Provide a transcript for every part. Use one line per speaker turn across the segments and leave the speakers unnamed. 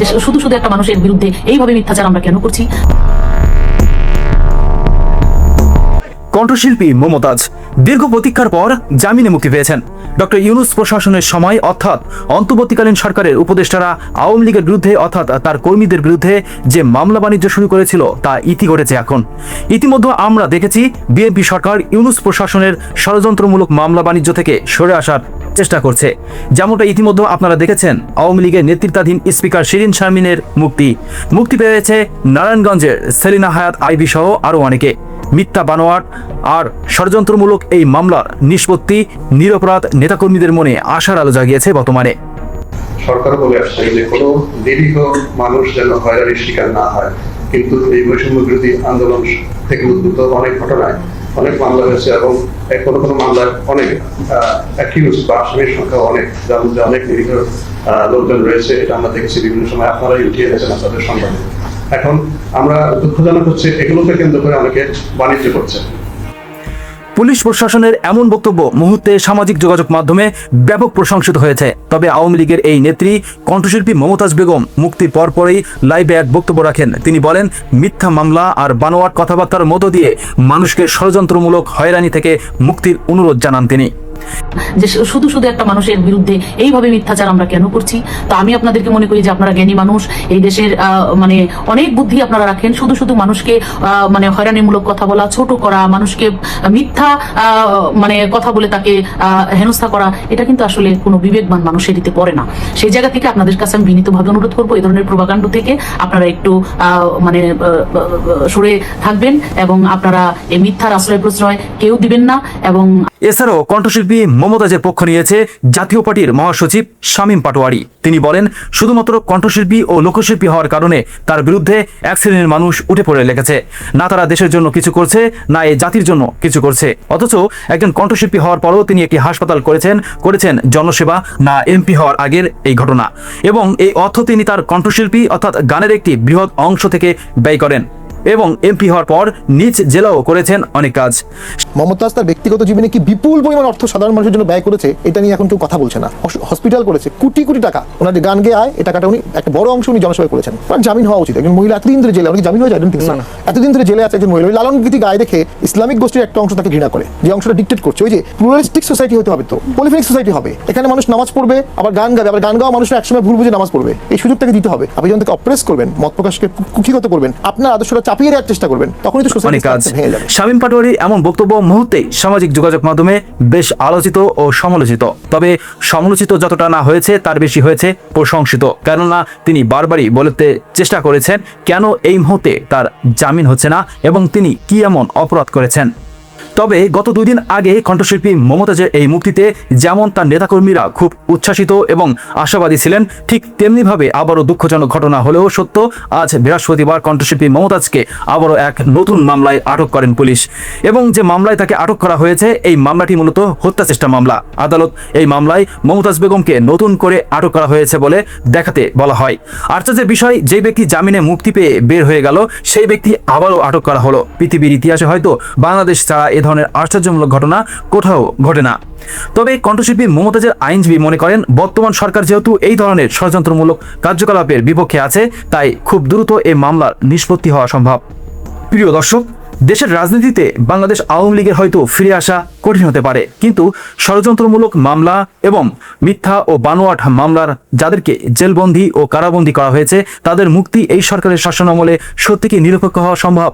যে শুধু শুধু একটা মানুষের বিরুদ্ধে এইভাবে মিথ্যাচার আমরা কেন করছি?
কণ্ঠশিল্পী মমতাজ দীর্ঘ প্রতীক্ষার পর জামিনে মুক্তি পেয়েছেন। ডক্টর ইউনূস প্রশাসনের সময় অর্থাৎ অন্তর্বর্তীকালীন সরকারের উপদেষ্টারা আওয়ামী লীগের বিরুদ্ধে অর্থাৎ তার কর্মীদের বিরুদ্ধে যে মামলা বাণিজ্য শুরু করেছিল তা ইতি ঘটেছে এখন। ইতিমধ্যে আমরা দেখেছি বিএনপি সরকার ইউনূস প্রশাসনের ষড়যন্ত্রমূলক মামলা বাণিজ্য থেকে সরে আসার চেষ্টা করছে। যেমনটা ইতিমধ্যে আপনারা দেখেছেন আওয়ামী লীগের নেতৃত্বাধীন স্পিকার শিরীন শারমিনের মুক্তি পেয়েছে নারায়ণগঞ্জের সেলিনা হায়াৎ আইভি সহ আরও অনেকে। মিথ্যা বানোয়াট আর ষড়যন্ত্রমূলক এই মামলার নিষ্পত্তি নিরপরাধ নেতাকর্মীদের মনে আশার আলো জাগিয়েছে বর্তমানে।
সরকার বলে আসছে যে কোনো নিরীহ মানুষ যেন হয়রানির শিকার না হয়, কিন্তু এই বৈষম্য বিরোধী আন্দোলন থেকে উদ্ভূত অনেক ঘটনায় অনেক মামলা হয়েছে এবং কোনো কোনো মামলায় অনেক অ্যাকিউজ বা আসামির সংখ্যা অনেক, যার মধ্যে অনেক নিরীহ লোকজন রয়েছে। এটা আমরা দেখেছি বিভিন্ন সময়, আপনারাই উঠিয়ে এনেছেন আপনাদের সংবাদে। এখন আমরা দুঃখজনক হচ্ছে এগুলোকে কেন্দ্র করে অনেকে বাণিজ্য করছে।
পুলিশ প্রশাসনের এমন বক্তব্য মুহূর্তে সামাজিক যোগাযোগ মাধ্যমে ব্যাপক প্রশংসিত হয়েছে। তবে আওয়ামী লীগের এই নেত্রী কণ্ঠশিল্পী মমতাজ বেগম মুক্তির পরপরই লাইভে এক বক্তব্য রাখেন। তিনি বলেন, মিথ্যা মামলা আর বানোয়াট কথাবার্তার মধ্য দিয়ে মানুষকে ষড়যন্ত্রমূলক হয়রানি থেকে মুক্তির অনুরোধ জানান তিনি।
যে শুধু শুধু একটা মানুষের বিরুদ্ধে এইভাবে মিথ্যাচার আমরা কেন করছি? তো আমি আপনাদেরকে মনে করি যে আপনারা জ্ঞানী মানুষ, এই দেশের মানে অনেক বুদ্ধি আপনারা রাখেন। শুধু শুধু মানুষকে মানে হয়রানিমূলক কথা বলা, ছোট করা, মানুষকে মিথ্যা মানে কথা বলে তাকে হেনস্থা করা, এটা কিন্তু আসলে কোনো বিবেকবান মানুষের দিতে পড়ে না। সেই জায়গা থেকে আপনাদের কাছে আমি বিনীতভাবে অনুরোধ করবো, এই ধরনের প্রভাকাণ্ড থেকে আপনারা একটু মানে সরে থাকবেন এবং আপনারা এই মিথ্যার আশ্রয় প্রশ্রয় কেউ দিবেন না। এবং
এছাড়াও কণ্ঠশিল্পী মমতাজের পক্ষ নিয়েছে জাতীয় পার্টির মহাসচিব শামীম পাটোয়ারি। তিনি বলেন, শুধুমাত্র কণ্ঠশিল্পী ও লোকশিল্পী হওয়ার কারণে তার বিরুদ্ধে এক শ্রেণীর মানুষ উঠে পড়ে লেগেছে। না তারা দেশের জন্য কিছু করছে, না এই জাতির জন্য কিছু করছে। অথচ একজন কণ্ঠশিল্পী হওয়ার পরও তিনি একটি হাসপাতাল করেছেন জনসেবা, না এমপি হওয়ার আগের এই ঘটনা। এবং এই অর্থ তিনি তার কণ্ঠশিল্পী অর্থাৎ গানের একটি বৃহৎ অংশ থেকে ব্যয় করেন এবং এমপি হওয়ার পর নিজ জেলাও করেছেন অনেক কাজ।
মমতাজ তার ব্যক্তিগত জীবনে কি বিপুল পরিমাণ অর্থ সাধারণ মানুষের জন্য ব্যয় করেছে, এটা নিয়ে এখন কেউ কথা বলছে না। হসপিটাল করেছে, কোটি কোটি টাকা ওনার যে গান গেয়ে আয়, এই টাকাটা উনি একটা বড় অংশ উনি জনসেবায় করেছেন। তার জামিন হওয়া উচিত। একজন মহিলা এতদিন ধরে জেলে, উনি জামিন হয়ে যায় এতদিন ধরে জেলে আছে একজন মহিলা। ওই লালন গীতি গায়ে দেখে ইসলামিক গোষ্ঠীর একটা অংশ তাকে ঘৃণা করে, যে অংশটা ডিক্টেট করছে ওই যে প্লুরালিস্টিক সোসাইটি হতে হবে, তো পলিফেনিক সোসাইটি হবে, এখানে মানুষ নামাজ পড়বে আবার গান গাবে, আবার গান গাওয়া মানুষরা একসময় ভুল বুঝে নামাজ পড়বে, এই সুযোগটাকে দিতে হবে। আপনি যখন তাকে অপ্রেস করবেন, মত প্রকাশকে কুক্ষিগত করবেন, আপনার আদর্শটা চাপিয়ে দেওয়ার চেষ্টা করবেন, তখনই তো সোসাইটি ভেঙে যাবে।
শামীম পাটোয়ারির এমন বক্তব্য মুহূর্তেই সামাজিক যোগাযোগ মাধ্যমে বেশ আলোচিত ও সমালোচিত। তবে সমালোচিত যতটা না হয়েছে তার বেশি হয়েছে প্রশংসিত, কেননা তিনি বারবারই বলতে চেষ্টা করেছেন কেন এই মুহূর্তে তার জামিন হচ্ছে না এবং তিনি কি এমন অপরাধ করেছেন। তবে গত 2 দিন আগে কণ্ঠশিল্পী মমতাজের এই মুক্তিতে যেমন তার নেতাকর্মীরা খুব উচ্ছ্বাসিত এবং আশাবাদী ছিলেন, ঠিক তেমনিভাবে আবারও দুঃখজনক ঘটনা হলেও সত্য, আজ বৃহস্পতিবার কণ্ঠশিল্পী মমতাজকে আবারও এক নতুন মামলায় আটক করেন পুলিশ। এবং যে মামলায় তাকে আটক করা হয়েছে, এই মামলাটি মূলত হত্যা চেষ্টা মামলা। আদালত এই মামলায় মমতাজ বেগমকে নতুন করে আটক করা হয়েছে বলে দেখাতে বলা হয়। আশ্চর্যের বিষয়, যে ব্যক্তি জামিনে মুক্তি পেয়ে বের হয়ে গেল, সেই ব্যক্তি আবারও আটক করা হলো। পৃথিবীর ইতিহাসে হয়তো বাংলাদেশ ছাড়া ধরনের আশ্চর্যমূলক ঘটনা কোথাও ঘটে না। তবে কণ্ঠশিল্পী মমতাজের আইনজীবী মনে করেন, বর্তমান সরকার যেহেতু এই ধরনের ষড়যন্ত্রমূলক কার্যকলাপের বিপক্ষে আছে, তাই খুব দ্রুত এই মামলার নিষ্পত্তি হওয়া সম্ভব। প্রিয় দর্শক, দেশের রাজনীতিতে বাংলাদেশ আওয়ামী লীগের হয়তো ফিরে আসা কঠিন হতে পারে, কিন্তু ষড়যন্ত্রমূলক মামলা এবং মিথ্যা ও বানোয়াট মামলার যাদেরকে জেলবন্দি ও কারাবন্দি করা হয়েছে, তাদের মুক্তি এই সরকারের শাসনামলে সত্যি কি নিরপেক্ষ হওয়া সম্ভব?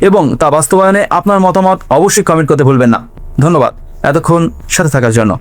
এবং তা বাস্তবায়নে আপনার মতামত অবশ্যই কমেন্ট করতে ভুলবেন না। ধন্যবাদ এতক্ষণ সাথে থাকার জন্য।